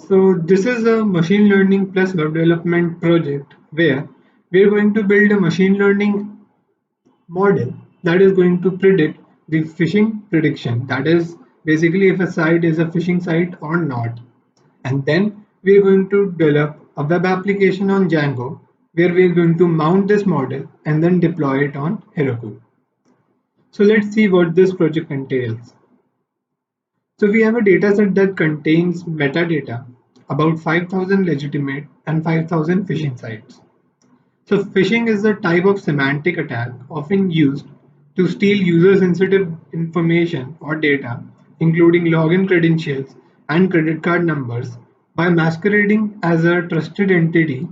So this is a machine learning plus web development project where we are going to build a machine learning model that is going to predict the phishing prediction. That is basically if a site is a phishing site or not. And then we are going to develop a web application on Django where we are going to mount this model and then deploy it on Heroku. So let's see what this project entails. So we have a dataset that contains metadata about 5,000 legitimate and 5,000 phishing sites. So phishing is a type of semantic attack often used to steal user-sensitive information or data, including login credentials and credit card numbers, by masquerading as a trusted entity,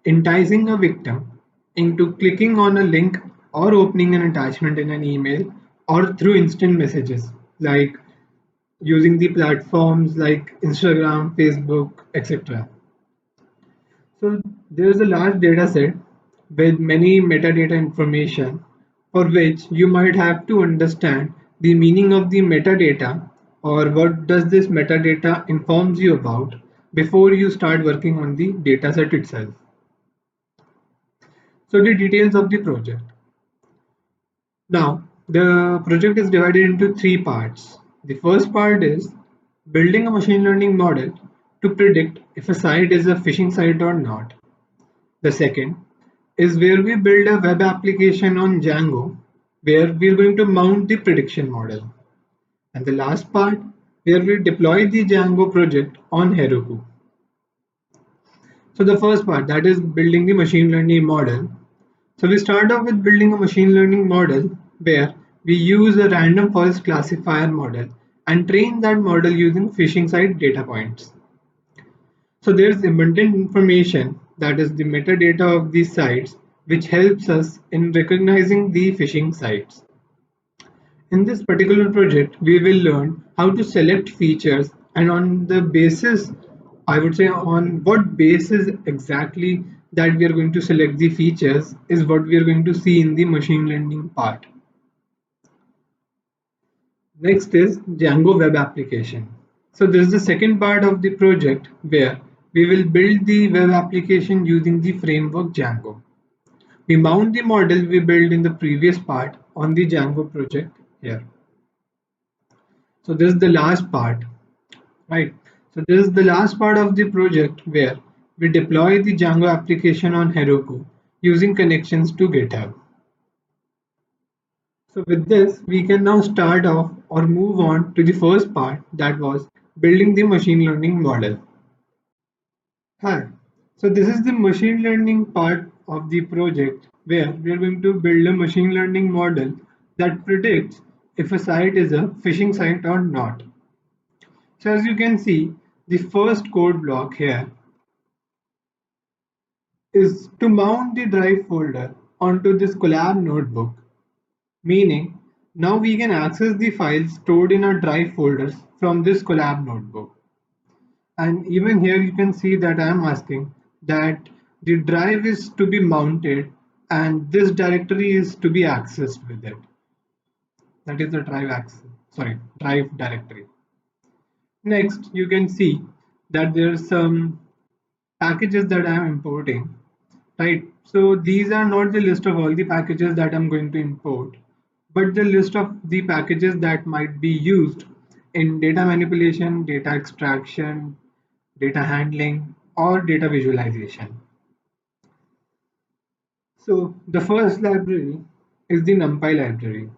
enticing a victim into clicking on a link or opening an attachment in an email or through instant messages like using the platforms like Instagram, Facebook, etc. So there is a large data set with many metadata information for which you might have to understand the meaning of the metadata or what does this metadata informs you about before you start working on the dataset itself. So the details of the project. Now, the project is divided into three parts. The first part is building a machine learning model to predict if a site is a phishing site or not. The second is where we build a web application on Django where we're going to mount the prediction model. And the last part where we deploy the Django project on Heroku. So the first part, that is building the machine learning model. So we start off with building a machine learning model where we use a random forest classifier model and train that model using phishing site data points. So there's abundant information, that is the metadata of these sites, which helps us in recognizing the phishing sites. In this particular project, we will learn how to select features and on the basis, I would say on what basis exactly that we are going to select the features is what we are going to see in the machine learning part. Next is Django web application. So this is the second part of the project where we will build the web application using the framework Django. We mount the model we built in the previous part on the Django project here. So this is the last part, right? So this is the last part of the project where we deploy the Django application on Heroku using connections to GitHub. So with this, we can now start off or move on to the first part, that was building the machine learning model. Hi, so this is the machine learning part of the project where we are going to build a machine learning model that predicts if a site is a phishing site or not. So as you can see, the first code block here is to mount the drive folder onto this collab notebook, meaning now we can access the files stored in our drive folders from this collab notebook. And even here you can see that I am asking that the drive is to be mounted and this directory is to be accessed with it. That is the drive directory. Next, you can see that there are some packages that I am importing, right? So these are not the list of all the packages that I'm going to import, but the list of the packages that might be used in data manipulation, data extraction, data handling, or data visualization. So the first library is the NumPy library.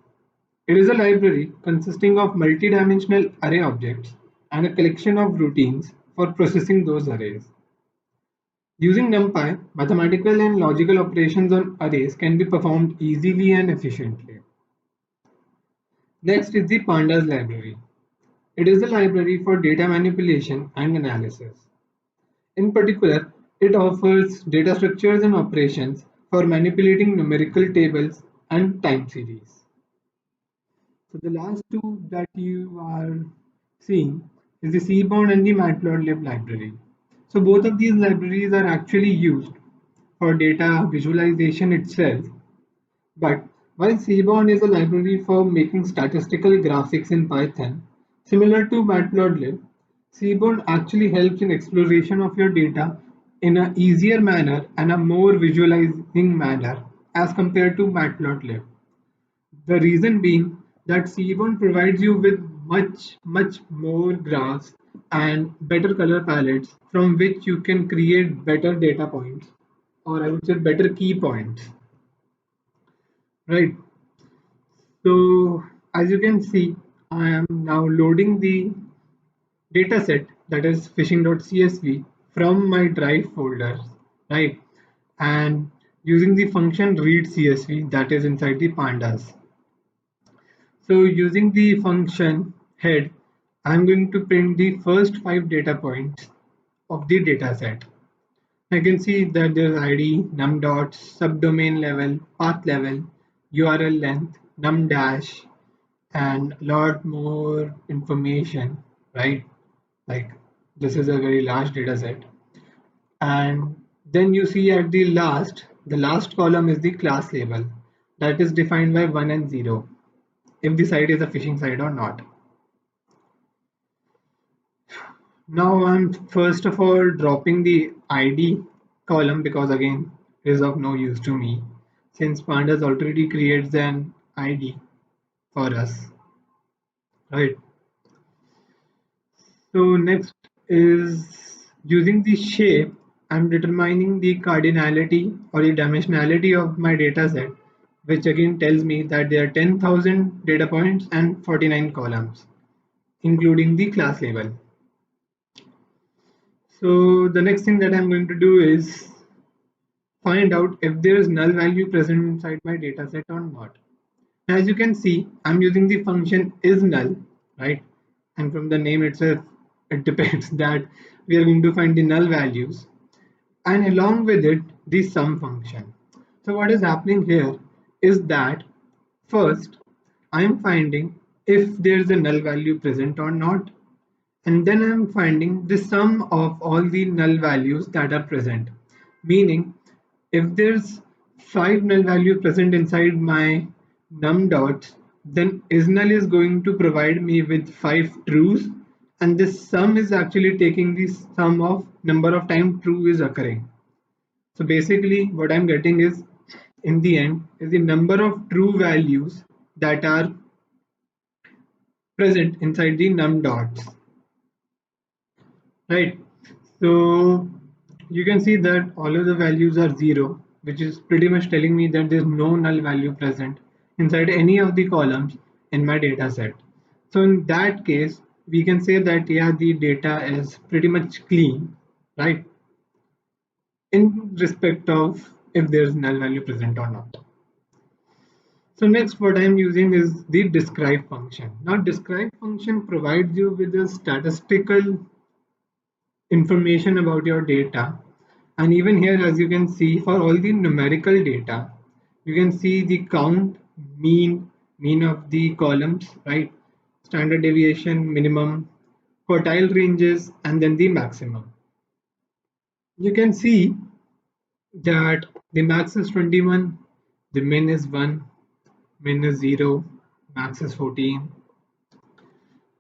It is a library consisting of multi-dimensional array objects and a collection of routines for processing those arrays. Using NumPy, mathematical and logical operations on arrays can be performed easily and efficiently. Next is the Pandas library. It is a library for data manipulation and analysis. In particular, it offers data structures and operations for manipulating numerical tables and time series. So the last two that you are seeing is the Seaborn and the Matplotlib library. So both of these libraries are actually used for data visualization itself. But while Seaborn is a library for making statistical graphics in Python, similar to Matplotlib, Seaborn actually helps in exploration of your data in a easier manner and a more visualizing manner as compared to Matplotlib. The reason being that Seaborn provides you with much more graphs and better color palettes from which you can create better data points, or I would say better key points, right? So as you can see, I am now loading the dataset, that is phishing.csv, from my drive folders, right? And using the function read CSV that is inside the pandas. So using the function head, I'm going to print the first 5 data points of the dataset. I can see that there's ID, num dots, subdomain level, path level, URL length, num dash, and a lot more information, right? Like this is a very large data set. And then you see at the last column is the class label that is defined by 1 and 0 if the site is a phishing site or not. Now I'm first of all dropping the ID column because again it is of no use to me since pandas already creates an ID for us, right? So next is using the shape. I'm determining the cardinality or the dimensionality of my data set, which again tells me that there are 10,000 data points and 49 columns, including the class label. So the next thing that I'm going to do is find out if there is null value present inside my dataset or not. As you can see, I'm using the function is null, right? And from the name itself, it depends that we are going to find the null values and along with it, the sum function. So what is happening here is that first, I am finding if there is a null value present or not, and then I'm finding the sum of all the null values that are present. Meaning, if there's 5 null values present inside my num dots, then isNull is going to provide me with 5 trues, and this sum is actually taking the sum of number of times true is occurring. So basically, what I'm getting is, in the end, is the number of true values that are present inside the num dots. Right. So you can see that all of the values are 0, which is pretty much telling me that there's no null value present inside any of the columns in my data set. So in that case, we can say that yeah, the data is pretty much clean, right? In respect of if there's null value present or not. So next what I'm using is the describe function. Now describe function provides you with a statistical information about your data, and even here as you can see for all the numerical data you can see the count, mean of the columns, right? Standard deviation, minimum, quartile ranges, and then the maximum. You can see that the max is 21, the min is 1, min is 0, max is 14.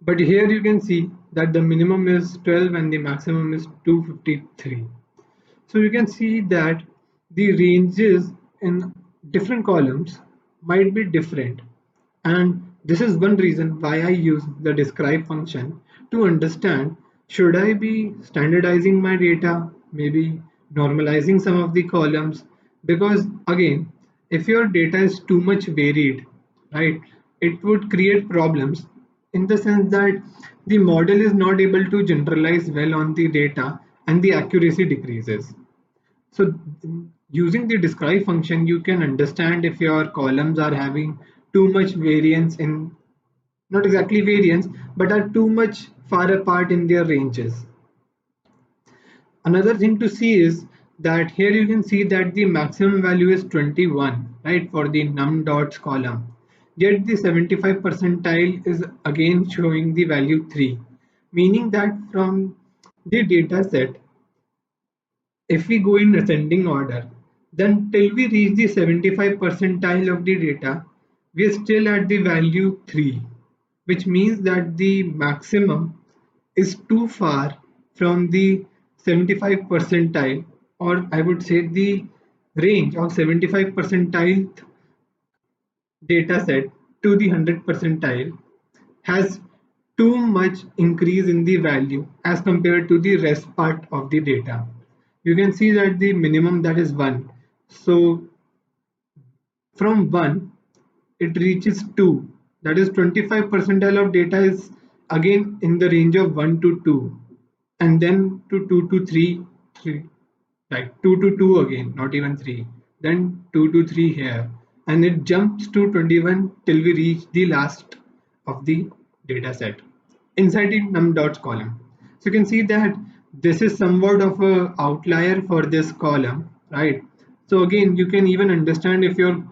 But here you can see that the minimum is 12 and the maximum is 253. So you can see that the ranges in different columns might be different, and this is one reason why I use the describe function to understand should I be standardizing my data, maybe normalizing some of the columns, because again if your data is too much varied, right, it would create problems in the sense that the model is not able to generalize well on the data and the accuracy decreases. So using the describe function, you can understand if your columns are having too much variance in, not exactly variance, but are too much far apart in their ranges. Another thing to see is that here you can see that the maximum value is 21, right, for the num dots column. Yet the 75 percentile is again showing the value 3, meaning that from the data set, if we go in ascending order, then till we reach the 75 percentile of the data, we are still at the value 3, which means that the maximum is too far from the 75 percentile, or I would say the range of 75 percentile data set to the 100 percentile, has too much increase in the value as compared to the rest part of the data. You can see that the minimum, that is 1. So from 1 it reaches 2, that is 25 percentile of data is again in the range of 1 to 2, and then to 2 to 3, right, 2 to 2 again, not even 3, then 2 to 3 here, and it jumps to 21 till we reach the last of the data set inside the num dots column. So you can see that this is somewhat of a outlier for this column, right? So again, you can even understand if your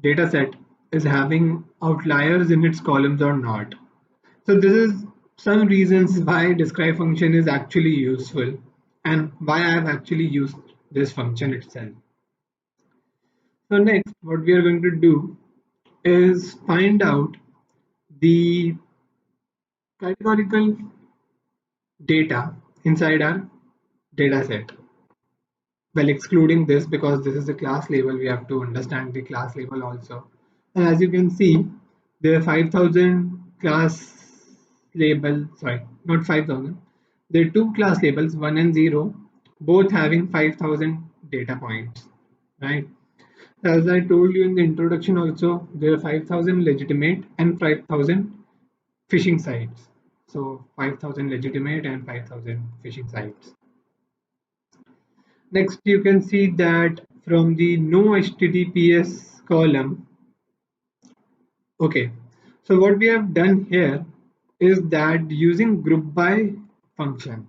data set is having outliers in its columns or not. So this is some reasons why describe function is actually useful and why I have actually used this function itself. So next, what we are going to do is find out the categorical data inside our data set. Well, excluding this, because this is a class label, we have to understand the class label also. And as you can see, there are 5,000 class label, sorry, not 5,000. There are two class labels, 1 and 0, both having 5,000 data points, right? As I told you in the introduction also, there are 5,000 legitimate and 5,000 phishing sites. So 5,000 legitimate and 5,000 phishing sites. Next, you can see that from the no HTTPS column. Okay, so what we have done here is that using group by function.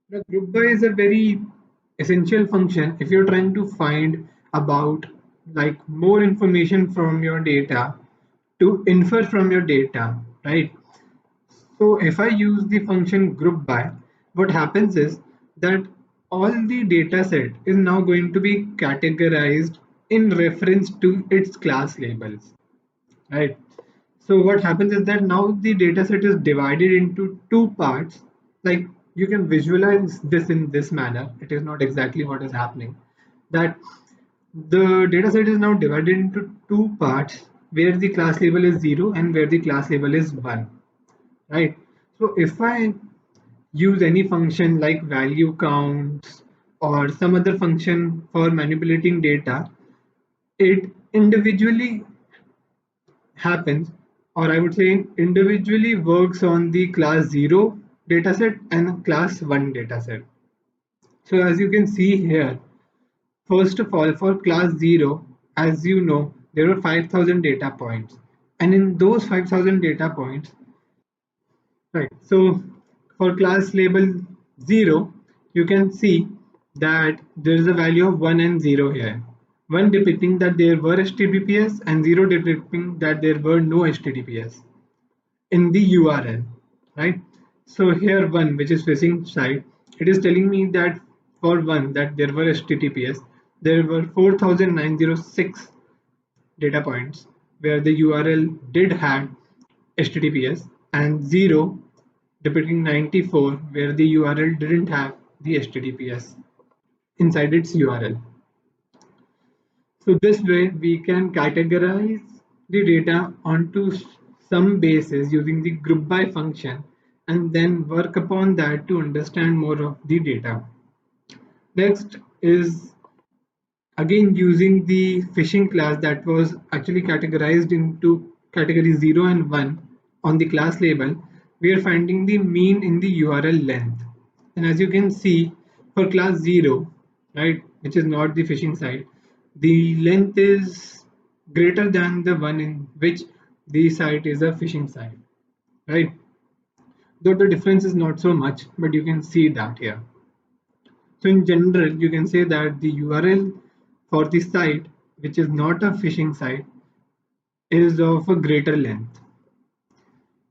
The group by is a very essential function if you're trying to find about like more information from your data, to infer from your data, right? So if I use the function group by, what happens is that all the data set is now going to be categorized in reference to its class labels, right? So what happens is that now the data set is divided into two parts. Like, you can visualize this in this manner. It is not exactly what is happening. That the data set is now divided into two parts where the class label is 0 and where the class label is 1, right? So if I use any function like value counts or some other function for manipulating data, it individually happens, or I would say individually works on the class 0 dataset and class 1 dataset. So as you can see here, first of all, for class 0, as you know, there were 5,000 data points, and in those 5,000 data points, right, so for class label 0, you can see that there is a value of 1 and 0 here. 1 depicting that there were HTTPS and 0 depicting that there were no HTTPS in the URL, right? So here 1, which is phishing site, it is telling me that for 1 that there were HTTPS, there were 4,906 data points where the URL did have HTTPS, and 0 depicting 94 where the URL didn't have the HTTPS inside its URL. So this way we can categorize the data onto some basis using the group by function and then work upon that to understand more of the data. Next is again using the phishing class that was actually categorized into category 0 and 1 on the class label. We are finding the mean in the URL length, and as you can see for class 0, right, which is not the phishing site, the length is greater than the one in which the site is a phishing site, right? Though the difference is not so much, but you can see that here. So in general, you can say that the URL for the site, which is not a phishing site, is of a greater length.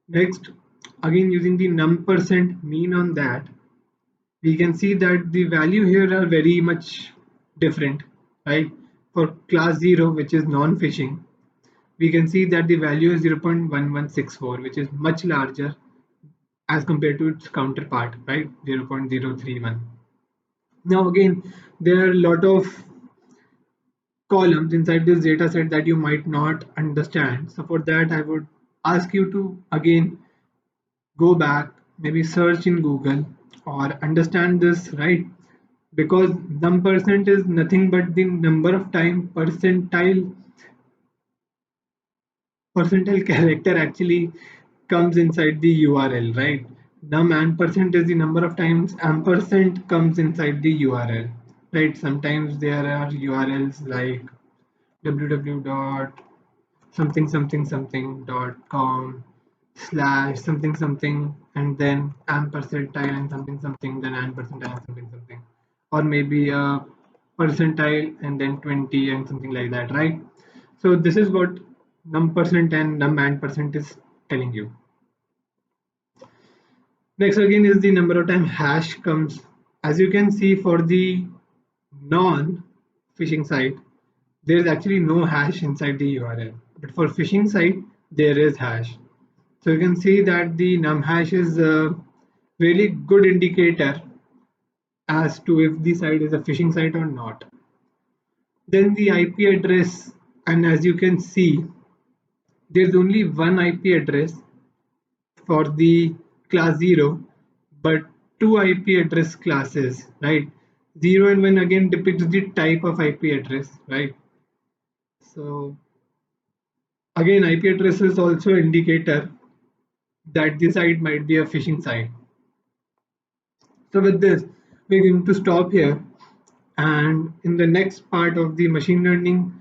Next, again using the num percent mean on that, we can see that the value here are very much different, right? For class 0, which is non-phishing, we can see that the value is 0.1164, which is much larger as compared to its counterpart, right? 0.031. Now again, there are a lot of columns inside this data set that you might not understand. So for that, I would ask you to again go back, maybe search in Google or understand this, right? Because num% is nothing but the number of time percentile character actually comes inside the URL, right? Num ampersand is the number of times ampersand comes inside the URL, right? Sometimes there are URLs like www dot something something something dot com slash something something and then ampersandile and something something then ampersandile and something something, or maybe a percentile and then 20 and something like that, right? So this is what num% and num and% is telling you. Next again is the number of time hash comes. As you can see, for the non phishing site there is actually no hash inside the URL, but for phishing site there is hash. So you can see that the num hash is a really good indicator as to if the site is a phishing site or not. Then the IP address, and as you can see, there's only one IP address for the class 0, but two IP address classes, right? 0 and 1 again depicts the type of IP address, right? So again, IP address is also indicator that the site might be a phishing site. So with this, we're going to stop here, and in the next part of the machine learning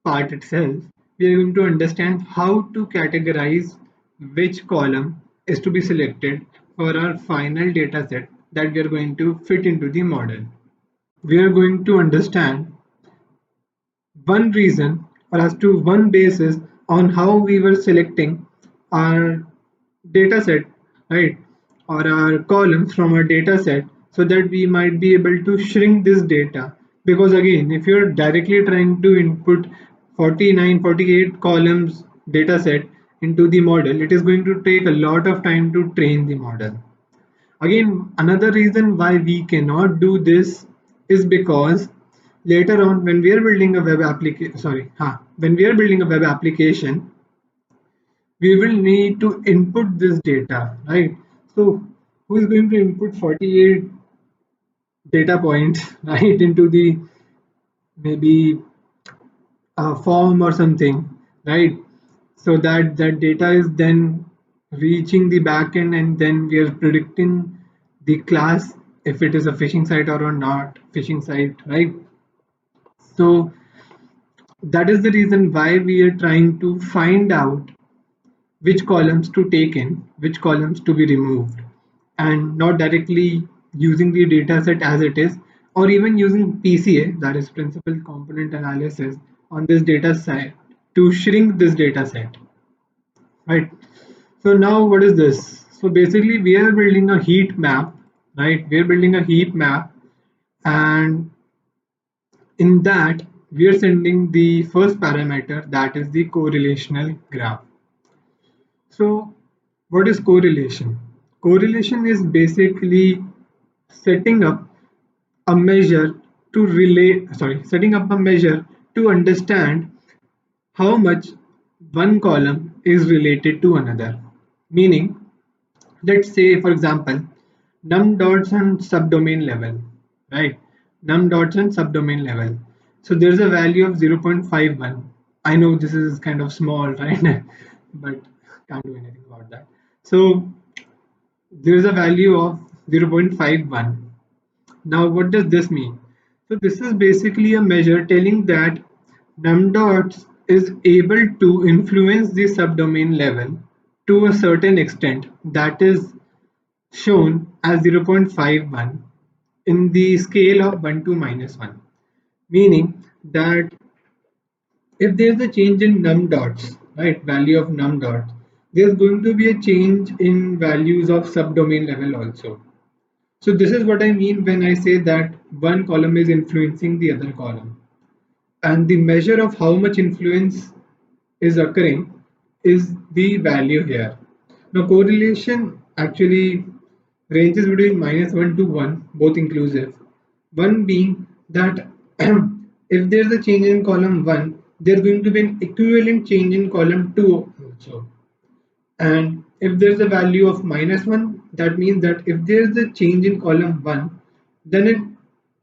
part itself, we are going to understand how to categorize which column is to be selected for our final data set that we are going to fit into the model. We are going to understand one reason or as to one basis on how we were selecting our data set, right, or our columns from our data set, so that we might be able to shrink this data. Because again, if you're directly trying to input 49 48 columns data set into the model, it is going to take a lot of time to train the model. Again, another reason why we cannot do this is because later on when we are building a web application, when we are building a web application, we will need to input this data, right? So who is going to input 48 data points right into the maybe a form or something, right? So that that data is then reaching the backend, and then we are predicting the class if it is a phishing site or not phishing site, right? So that is the reason why we are trying to find out which columns to take in, which columns to be removed, and not directly using the data set as it is, or even using PCA, that is principal component analysis, on this data set to shrink this data set, right? So now what is this? So basically we are building a heat map, right? We are building a heat map, and in that we are sending the first parameter, that is the correlational graph. So what is correlation? Correlation is basically setting up a measure to setting up a measure to understand how much one column is related to another. Meaning, let's say for example, num dots on subdomain level, right? Num dots on subdomain level. So there's a value of 0.51. I know this is kind of small, right? But can't do anything about that. So there is a value of 0.51. Now what does this mean? So this is basically a measure telling that numdots is able to influence the subdomain level to a certain extent, that is shown as 0.51 in the scale of 1 to -1, meaning that if there's a change in num dots, right, value of num dots, there's going to be a change in values of subdomain level also. So this is what I mean when I say that one column is influencing the other column. And the measure of how much influence is occurring is the value here. Now correlation actually ranges between -1 to 1, both inclusive. One being that if there's a change in column 1, there's going to be an equivalent change in column 2 also. And if there's a value of -1, that means that if there's a change in column 1, then an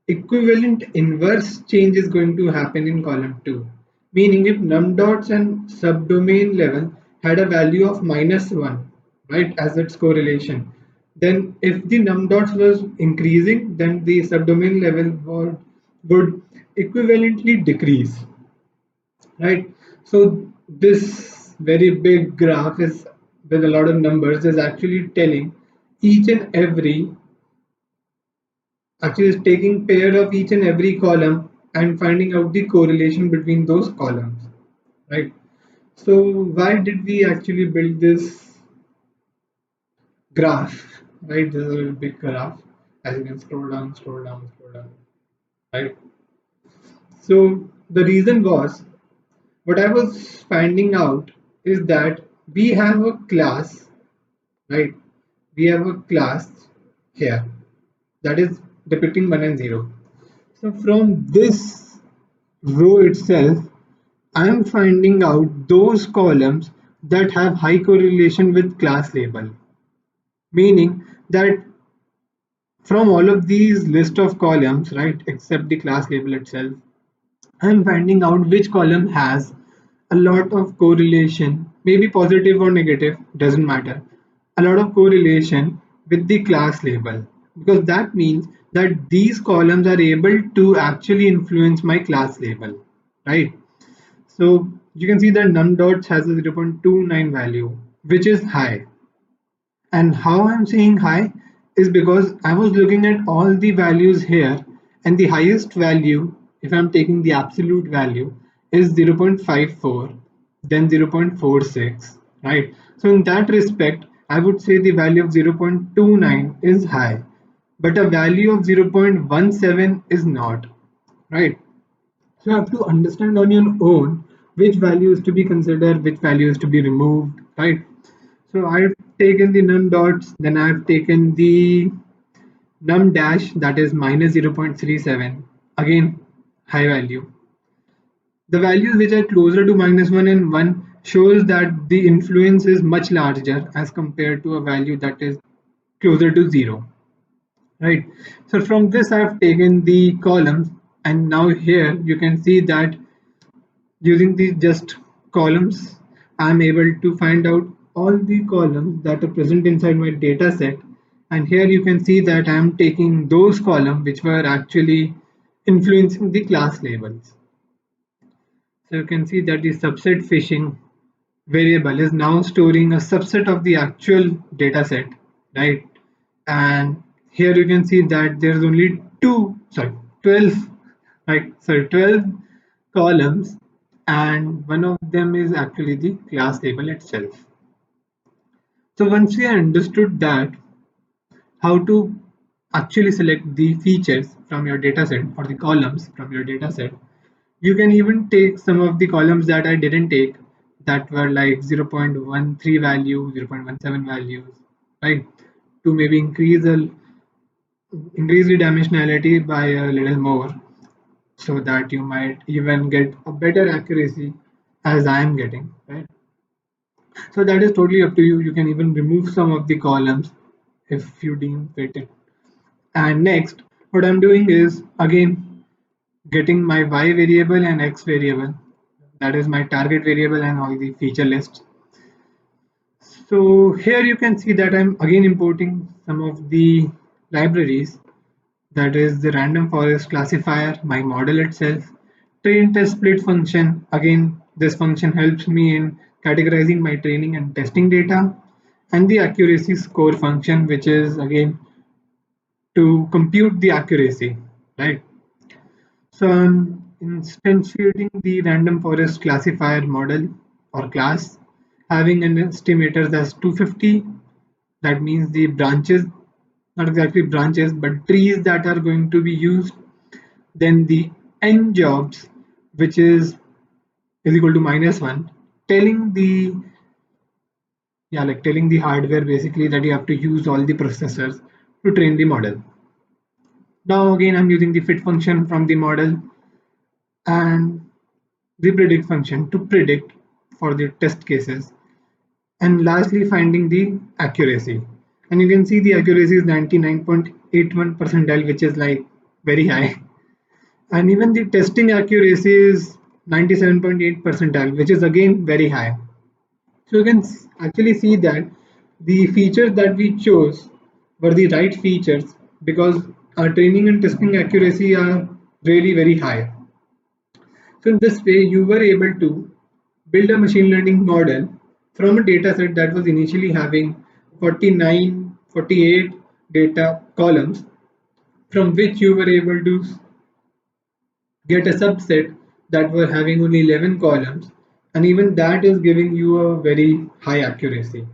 equivalent inverse change is going to happen in column 2. Meaning if num dots and subdomain level had a value of -1, right, as its correlation, then if the num dots was increasing, then the subdomain level would equivalently decrease, right? So this very big graph is with a lot of numbers is actually telling each and every, actually is taking pair of each and every column and finding out the correlation between those columns, right? So why did we actually build this graph, right? This is a big graph, as you can scroll down, scroll down, scroll down, right? So the reason was, what I was finding out is that we have a class, right? We have a class here that is depicting 1 and 0. So from this row itself, I am finding out those columns that have high correlation with class label, meaning that from all of these list of columns, right, except the class label itself, I'm finding out which column has a lot of correlation, maybe positive or negative, doesn't matter. A lot of correlation with the class label, because that means that these columns are able to actually influence my class label, right? So you can see that num dots has a 0.29 value, which is high. And how I'm saying high is because I was looking at all the values here, and the highest value, if I'm taking the absolute value, is 0.54, then 0.46, right? So in that respect, I would say the value of 0.29 is high, but a value of 0.17 is not, right? So you have to understand on your own which value is to be considered, which value is to be removed, right? So I've taken the num dots, then I've taken the num dash, that is minus 0.37, again high value. The values which are closer to -1 and 1 shows that the influence is much larger as compared to a value that is closer to 0, right? So from this I've taken the columns, and now here you can see that using these just columns, I'm able to find out all the columns that are present inside my data set. And here you can see that I'm taking those columns which were actually influencing the class labels. So you can see that the subset phishing variable is now storing a subset of the actual data set, right? And here you can see that there's only 12, right? Sorry, 12 columns, and one of them is actually the class label itself. So once we understood that, how to actually select the features from your dataset or the columns from your dataset, you can even take some of the columns that I didn't take, that were like 0.13 value, 0.17 values, right? To maybe increase the dimensionality by a little more, so that you might even get a better accuracy as I am getting, right? So that is totally up to you. You can even remove some of the columns if you deem fit. And next, what I'm doing is again getting my y variable and x variable, that is my target variable and all the feature lists. So here you can see that I'm again importing some of the libraries, that is the random forest classifier, my model itself, train test split function. Again, this function helps me in categorizing my training and testing data, and the accuracy score function, which is again to compute the accuracy, right? So I'm instantiating the random forest classifier model or class, having an estimator that's 250. That means the branches, not exactly branches, but trees that are going to be used. Then the n jobs, which is equal to -1, telling the yeah, like telling the hardware basically that you have to use all the processors to train the model. Now again, I'm using the fit function from the model and the predict function to predict for the test cases, and lastly finding the accuracy. And you can see the accuracy is 99.81 percentile, which is like very high. And even the testing accuracy is 97.8 percentile, which is again very high. So you can actually see that the features that we chose were the right features because our training and testing accuracy are really very high. So in this way, you were able to build a machine learning model from a data set that was initially having 49, 48 data columns, from which you were able to get a subset that were having only 11 columns, and even that is giving you a very high accuracy,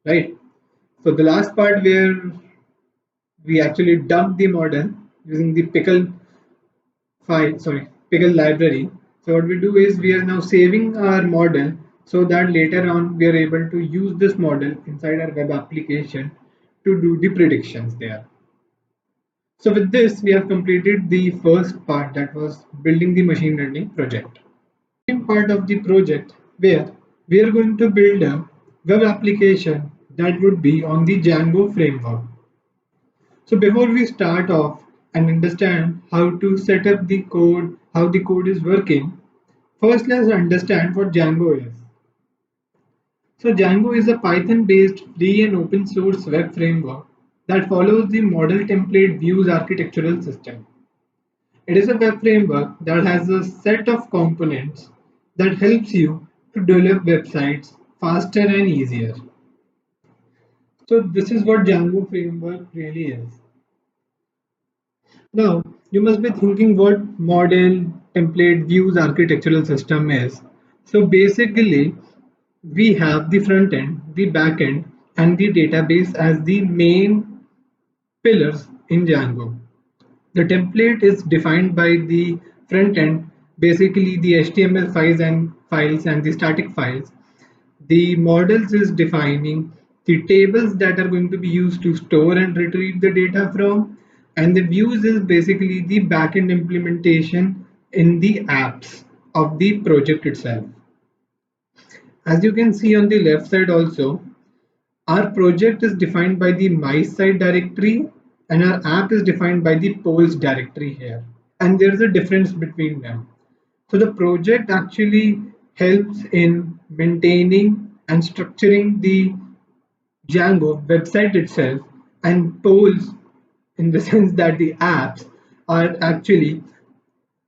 right? So the last part where we actually dump the model using the pickle library. So what we do is we are now saving our model so that later on we are able to use this model inside our web application to do the predictions there. So with this, we have completed the first part, that was building the machine learning project. Second part of the project where we are going to build a web application that would be on the Django framework. So before we start off and understand how to set up the code, how the code is working, first let's understand what Django is. So Django is a Python-based free and open source web framework that follows the model template views architectural system. It is a web framework that has a set of components that helps you to develop websites faster and easier. So this is what Django framework really is. Now, you must be thinking what model, template, views, architectural system is. So basically, we have the front end, the back end, and the database as the main pillars in Django. The template is defined by the front end, basically the HTML files and the static files. The models is defining the tables that are going to be used to store and retrieve the data from, and the views is basically the backend implementation in the apps of the project itself. As you can see on the left side also, our project is defined by the my site directory and our app is defined by the polls directory here. And there's a difference between them. So the project actually helps in maintaining and structuring the Django website itself, and polls in the sense that the apps are actually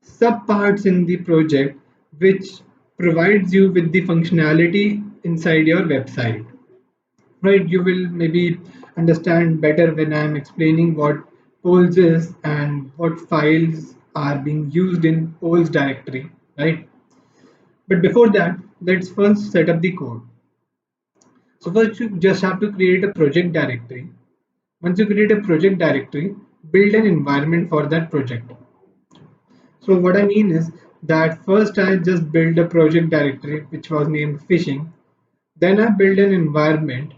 subparts in the project which provides you with the functionality inside your website. Right, you will maybe understand better when I'm explaining what polls is and what files are being used in polls directory, right? But before that, let's first set up the code. So first you just have to create a project directory. Once you create a project directory, build an environment for that project. So what I mean is that first I just built a project directory which was named Phishing. Then I build an environment.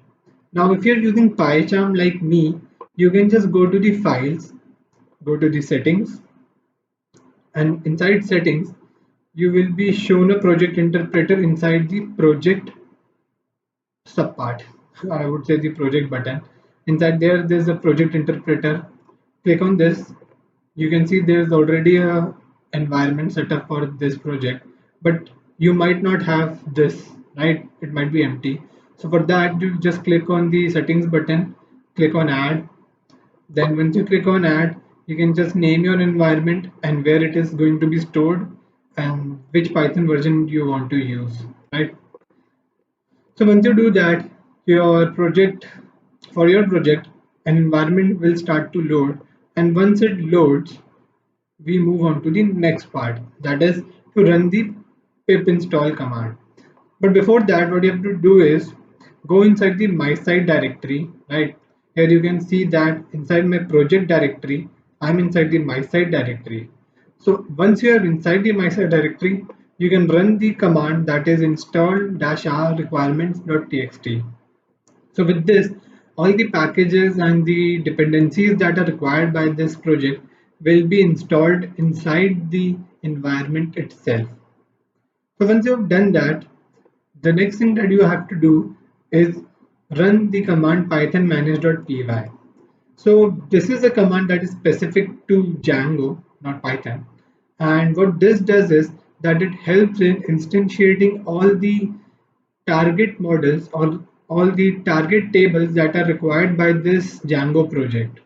Now if you're using PyCharm like me, you can just go to the files, go to the settings, and inside settings, you will be shown a project interpreter inside the project subpart. I would say the project button. Inside there's a project interpreter. Click on this. You can see there's already a environment set up for this project, but you might not have this, right? It might be empty. So for that, you just click on the settings button, click on add. Then once you click on add, you can just name your environment and where it is going to be stored and which Python version you want to use, right? So once you do that, your project for your project, an environment will start to load, and once it loads, we move on to the next part, that is to run the pip install command. But before that, what you have to do is go inside the my site directory, right? Here you can see that inside my project directory, I'm inside the my site directory. So once you are inside the my site directory, you can run the command that is install-r requirements.txt. So with this, all the packages and the dependencies that are required by this project will be installed inside the environment itself. So once you have done that, the next thing that you have to do is run the command python manage.py. So this is a command that is specific to Django, not Python. And what this does is that it helps in instantiating all the target models or all the target tables that are required by this Django project.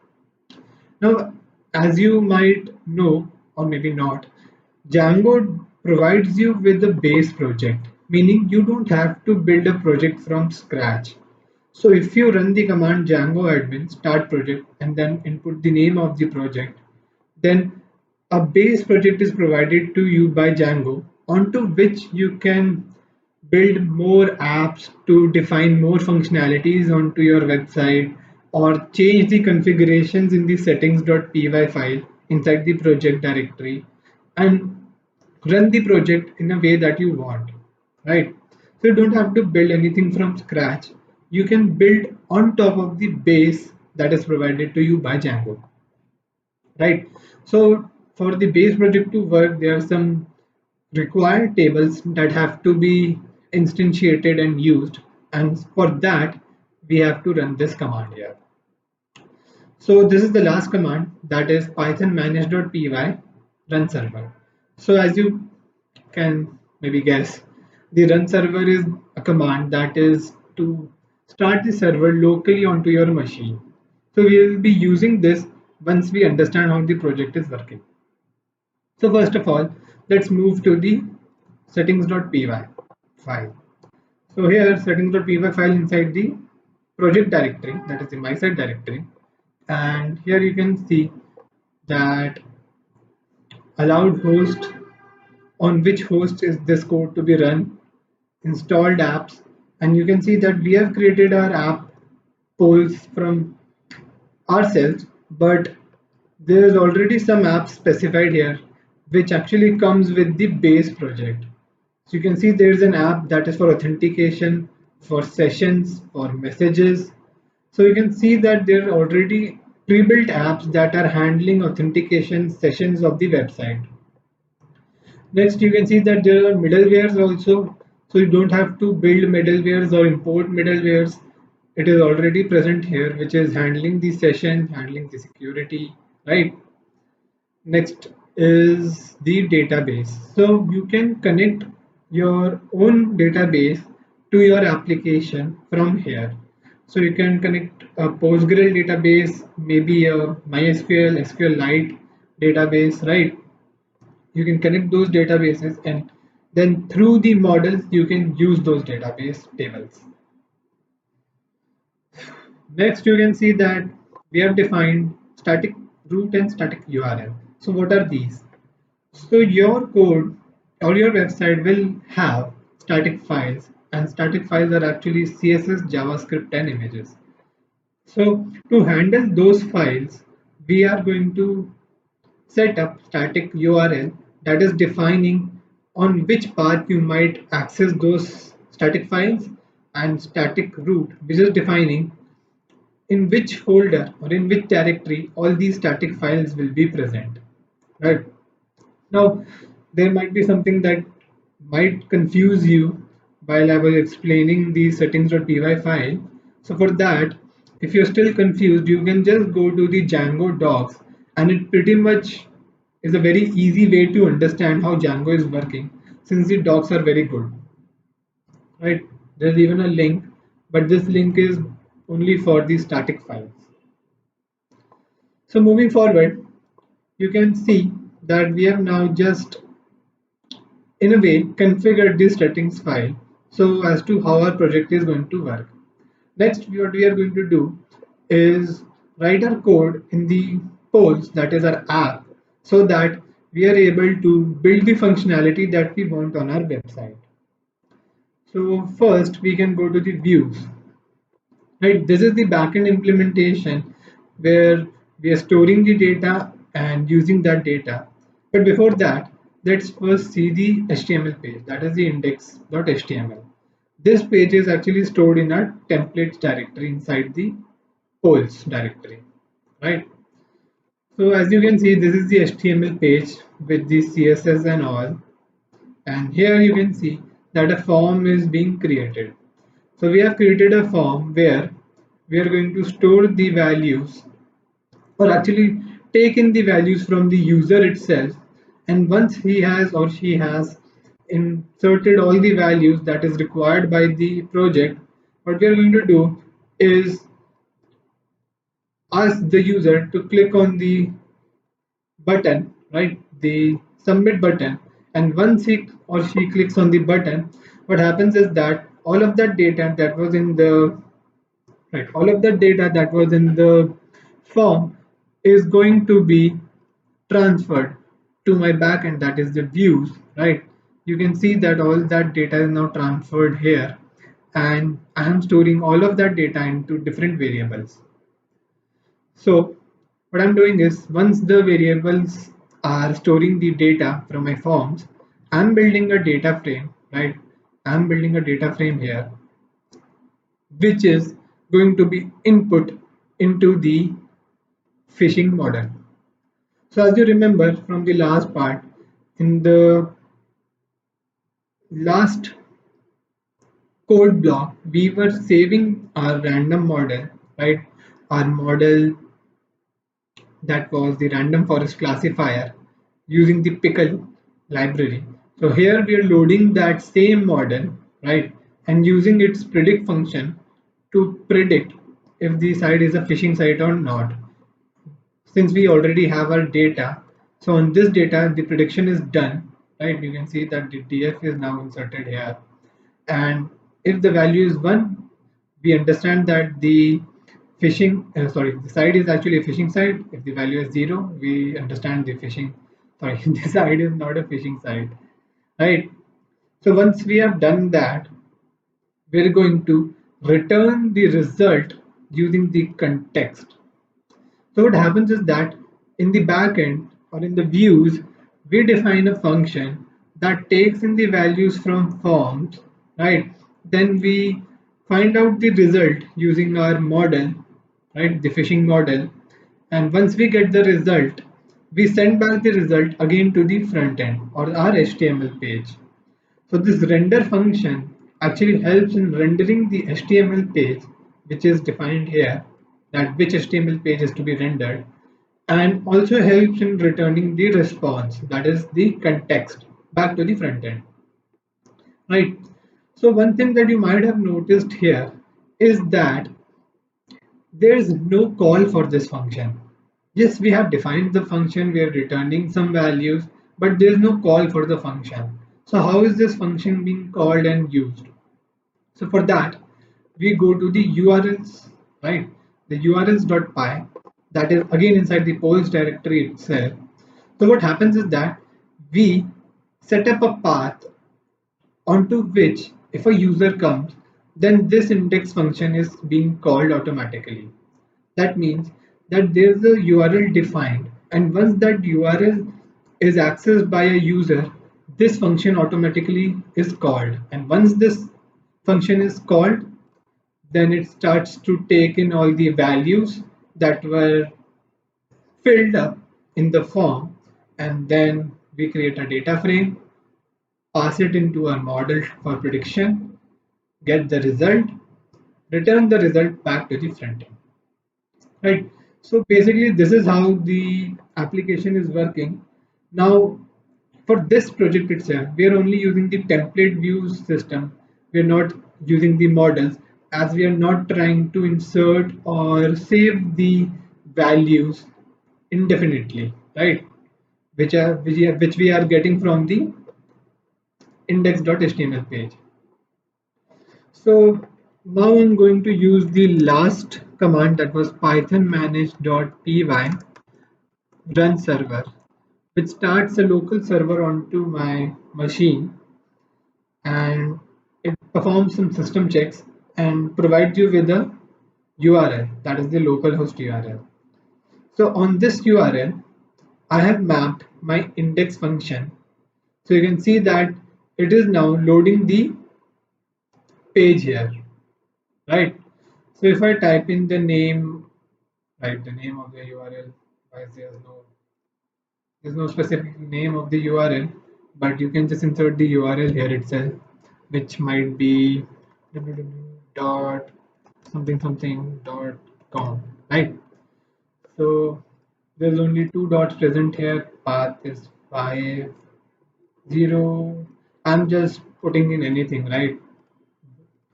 Now, as you might know, or maybe not, Django provides you with a base project, meaning you don't have to build a project from scratch. So if you run the command Django admin start project and then input the name of the project, then a base project is provided to you by Django onto which you can build more apps to define more functionalities onto your website or change the configurations in the settings.py file inside the project directory and run the project in a way that you want, right? So you don't have to build anything from scratch. You can build on top of the base that is provided to you by Django, right? So for the base project to work, there are some required tables that have to be instantiated and used, and for that we have to run this command here. So this is the last command, that is python manage.py run server. So as you can maybe guess, the run server is a command that is to start the server locally onto your machine. So we will be using this once we understand how the project is working. So first of all, let's move to the settings.py file. So here settings.py file inside the project directory, that is the my site directory, and here you can see that allowed host, on which host is this code to be run, installed apps, and you can see that we have created our app polls from ourselves, but there is already some apps specified here which actually comes with the base project. So you can see there is an app that is for authentication, for sessions, for messages. So you can see that there are already pre-built apps that are handling authentication sessions of the website. Next, you can see that there are middlewares also. So you don't have to build middlewares or import middlewares. It is already present here, which is handling the session, handling the security, right? Next is the database. So you can connect your own database to your application from here. So you can connect a Postgres database, maybe a MySQL, SQLite database, right? You can connect those databases and then through the models you can use those database tables. Next, you can see that we have defined static root and static URL. So what are these? So your code or your website will have static files, and static files are actually CSS, JavaScript and images. So to handle those files, we are going to set up static URL that is defining on which path you might access those static files, and static root which is defining in which folder or in which directory all these static files will be present, right? Now there might be something that might confuse you while I was explaining the settings.py file. So for that, if you're still confused, you can just go to the Django docs, and it pretty much is a very easy way to understand how Django is working, since the docs are very good, right? There's even a link, but this link is only for the static files. So moving forward, you can see that we have now just in a way configured this settings file so as to how our project is going to work. Next, what we are going to do is write our code in the polls, that is our app, so that we are able to build the functionality that we want on our website. So first we can go to the views, right? This is the backend implementation where we are storing the data and using that data. But before that, let's first see the HTML page, that is the index.html. This page is actually stored in a templates directory inside the polls directory, right? So as you can see, this is the HTML page with the CSS and all, and here you can see that a form is being created. So we have created a form where we are going to store the values, or actually take in the values from the user itself, and once he has or she has inserted all the values that is required by the project, what we are going to do is ask the user to click on the button, right, the submit button, and once he or she clicks on the button, what happens is that all of that data that was in the right, all of the data that was in the form is going to be transferred to my backend, that is the views, right? You can see that all that data is now transferred here, and I am storing all of that data into different variables. So what I'm doing is, once the variables are storing the data from my forms, I'm building a data frame, right? I'm building a data frame here, which is going to be input into the phishing model. So as you remember from the last part, in the last code block, we were saving our random model, right? Our model that was the random forest classifier using the pickle library. So here we are loading that same model, right? And using its predict function to predict if the site is a phishing site or not. Since we already have our data, so on this data the prediction is done, right? You can see that the df is now inserted here, and if the value is 1, we understand that the the site is actually a phishing site. If the value is 0, we understand the phishing, the site is not a phishing site, right? So once we have done that, we're going to return the result using the context. So what happens is that in the backend or in the views, we define a function that takes in the values from forms, right? Then we find out the result using our model, right? The phishing model. And once we get the result, we send back the result again to the front end or our HTML page. So this render function actually helps in rendering the HTML page, which is defined here, that which HTML page is to be rendered, and also helps in returning the response, that is the context, back to the front end, right? So one thing that you might have noticed here is that there is no call for this function. Yes, we have defined the function, we are returning some values, but there is no call for the function. So how is this function being called and used? So for that, we go to the URLs, right? The urls.py, that is again inside the polls directory itself. So what happens is that we set up a path onto which if a user comes, then this index function is being called automatically. That means that there's a URL defined, and once that URL is accessed by a user, this function automatically is called. And once this function is called, then it starts to take in all the values that were filled up in the form, and then we create a data frame, pass it into our model for prediction, get the result, return the result back to the front end. Right. So basically, this is how the application is working. Now, for this project itself, we are only using the template views system. We are not using the models, as we are not trying to insert or save the values indefinitely, right? Which we are getting from the index.html page. So now I'm going to use the last command, that was python manage.py run server, which starts a local server onto my machine, and it performs some system checks and provides you with a URL, that is the localhost URL. So on this URL, I have mapped my index function So you can see that it is now loading the page here, right? So if I type in the name, right, the name of the URL, why there's no specific name of the URL, but you can just insert the URL here itself, which might be www dot something something dot com, right? So there's only two dots present here. Path is 50. I'm just putting in anything, right?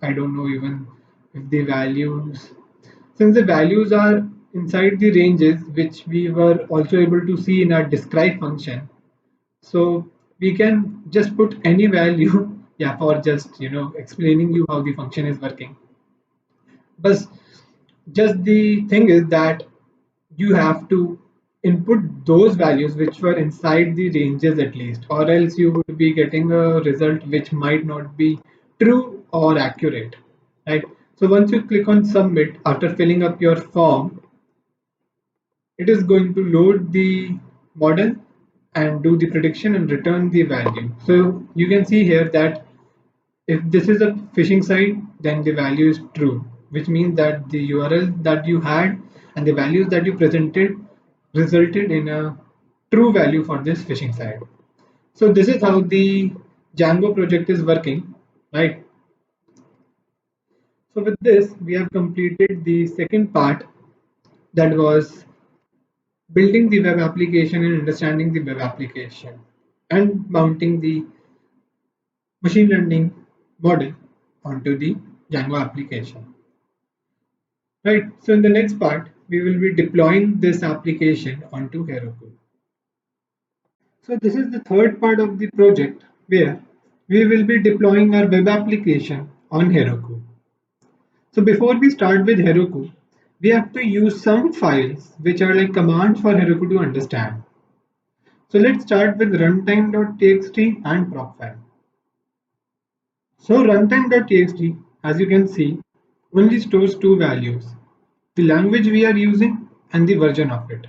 I don't know even if the values, since the values are inside the ranges which we were also able to see in our describe function. So we can just put any value, yeah, for just explaining you how the function is working. But just the thing is that you have to input those values which were inside the ranges at least, or else you would be getting a result which might not be true or accurate, right? So once you click on submit after filling up your form, it is going to load the model and do the prediction and return the value. So you can see here that if this is a phishing site, then the value is true, which means that the URL that you had and the values that you presented resulted in a true value for this phishing site. So this is how the Django project is working, right? So with this, we have completed the second part, that was building the web application and understanding the web application and mounting the machine learning model onto the Django application. Right, so in the next part, we will be deploying this application onto Heroku. So this is the third part of the project where we will be deploying our web application on Heroku. So before we start with Heroku, we have to use some files which are like commands for Heroku to understand. So let's start with runtime.txt and procfile. So runtime.txt, as you can see, only stores two values, the language we are using and the version of it.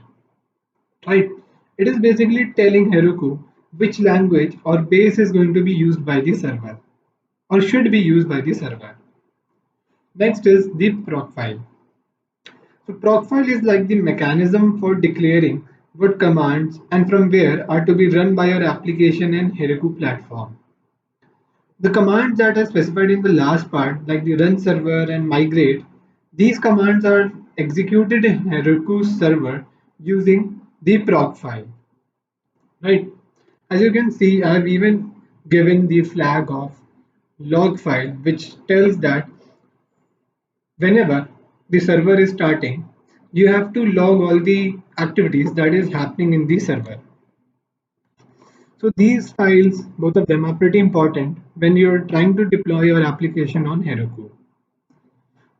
Right? It is basically telling Heroku which language or base is going to be used by the server or should be used by the server. Next is the procfile. So procfile is like the mechanism for declaring what commands and from where are to be run by your application and Heroku platform. The commands that are specified in the last part, like the run server and migrate, these commands are executed in Heroku's server using the procfile. Right? As you can see, I have even given the flag of log file, which tells that whenever the server is starting, you have to log all the activities that is happening in the server. So these files, both of them are pretty important when you're trying to deploy your application on Heroku.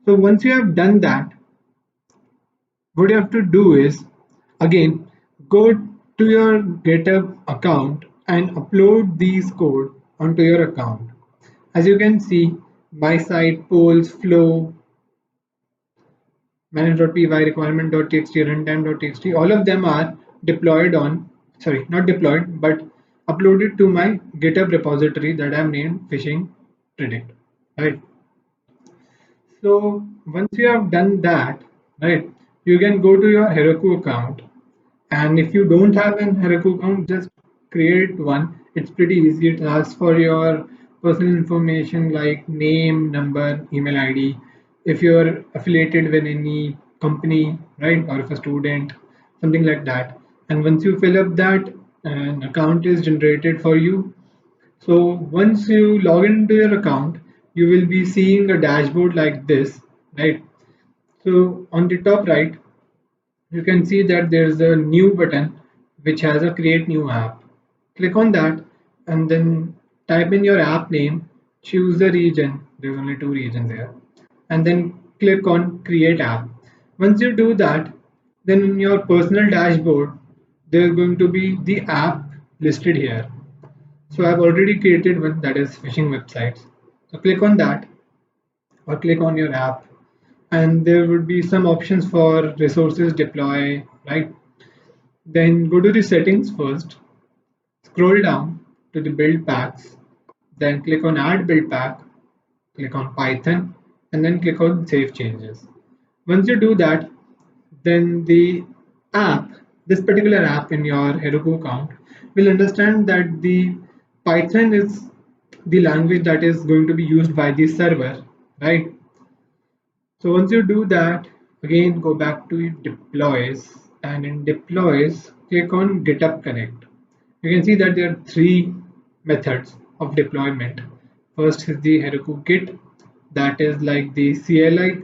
So once you have done that, what you have to do is again go to your GitHub account and upload these code onto your account. As you can see, my site, polls, flow, manage.py, requirement.txt, runtime.txt, all of them are deployed on, sorry, not deployed, but uploaded to my GitHub repository that I've named Phishing Predict, right? So once you have done that, right, you can go to your Heroku account. And if you don't have an Heroku account, just create one. It's pretty easy. It asks for your personal information like name, number, email ID, if you're affiliated with any company, right, or if a student, something like that. And once you fill up that, an account is generated for you. So once you log into your account, you will be seeing a dashboard like this, right? So on the top right, you can see that there's a new button which has a create new app. Click on that and then type in your app name, choose the region, there's only two regions here, and then click on create app. Once you do that, then in your personal dashboard, there's going to be the app listed here. So I've already created one, that is phishing websites. So click on that or click on your app and there would be some options for resources deploy, right? Then go to the settings first, scroll down to the build packs, then click on add build pack, click on Python, and then click on save changes. Once you do that, then the app, this particular app in your Heroku account, will understand that the Python is the language that is going to be used by the server, right? So once you do that, again go back to deploys, and in deploys, click on GitHub Connect. You can see that there are three methods of deployment. First is the Heroku Git, that is like the CLI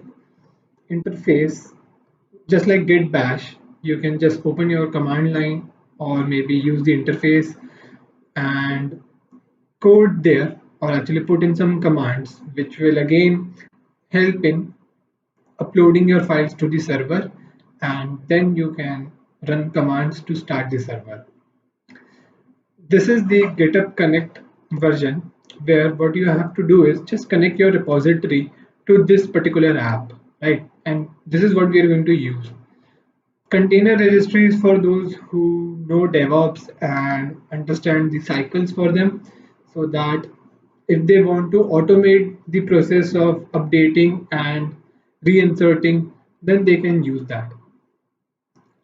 interface, just like git bash. You can just open your command line or maybe use the interface and code there, or actually put in some commands which will again help in uploading your files to the server, and then you can run commands to start the server. This is the GitHub Connect version, where what you have to do is just connect your repository to this particular app, right? And this is what we are going to use. Container registries for those who know DevOps and understand the cycles for them, so that if they want to automate the process of updating and reinserting, then they can use that.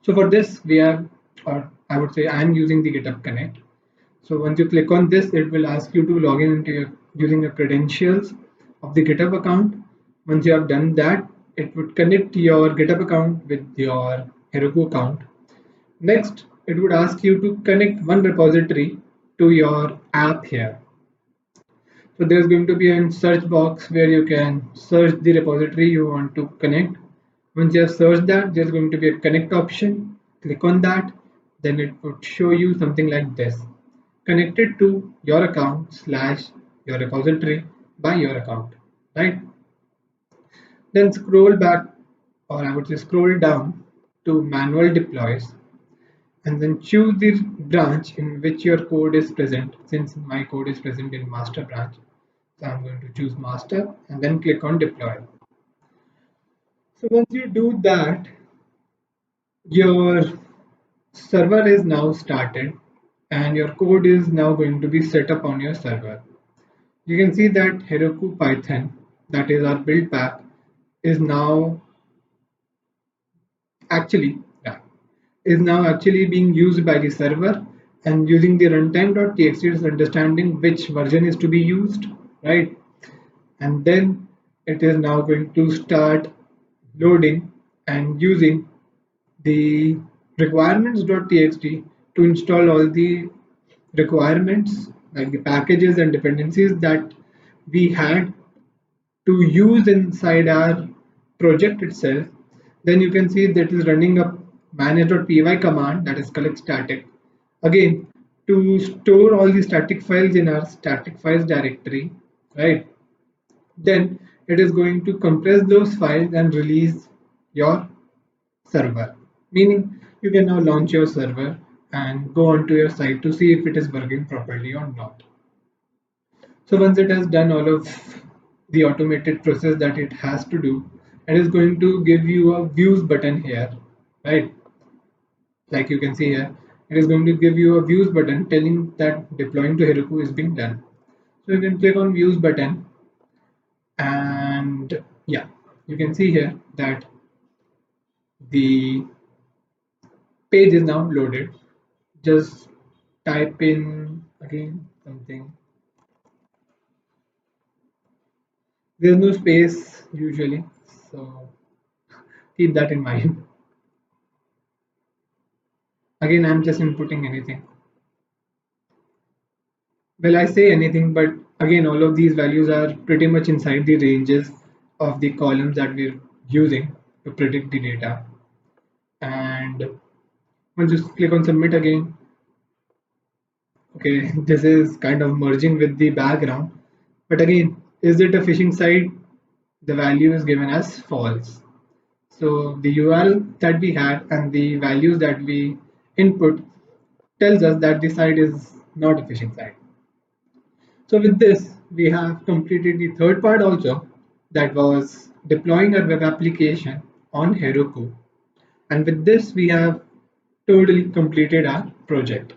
So for this, we have, or I would say I'm using the GitHub Connect. So once you click on this, it will ask you to log in into your using your credentials of the GitHub account. Once you have done that, it would connect your GitHub account with your Heroku account. Next, it would ask you to connect one repository to your app here. So there's going to be a search box where you can search the repository you want to connect. Once you have searched that, there's going to be a connect option. Click on that, then it would show you something like this. Connected to your account slash your repository by your account, right? Then scroll back, or I would say scroll down to manual deploys, and then choose the branch in which your code is present. Since my code is present in master branch, so I'm going to choose master and then click on deploy. So once you do that, your server is now started and your code is now going to be set up on your server. You can see that Heroku Python, that is our build pack, is now actually yeah, is now actually being used by the server, and using the runtime.txt is understanding which version is to be used, right? And then it is now going to start loading and using the requirements.txt to install all the requirements, like the packages and dependencies that we had to use inside our project itself. Then you can see that is running a manage.py command, that is collect static, again to store all the static files in our static files directory, right? Then it is going to compress those files and release your server, meaning you can now launch your server and go onto your site to see if it is working properly or not. So once it has done all of the automated process that it has to do, it is going to give you a views button here, right? Like you can see here, it is going to give you a views button telling that deploying to Heroku is being done. So you can click on views button, and yeah, you can see here that the page is now loaded. Just type in again something. There's no space usually, so keep that in mind. Again, I'm just inputting anything. Well, I say anything, but again, all of these values are pretty much inside the ranges of the columns that we're using to predict the data. And once you click on submit again, okay, this is kind of merging with the background. But again, is it a phishing site? The value is given as false. So the URL that we had and the values that we input tells us that the site is not a phishing site. So with this, we have completed the third part also, that was deploying a web application on Heroku. And with this, we have totally completed our project.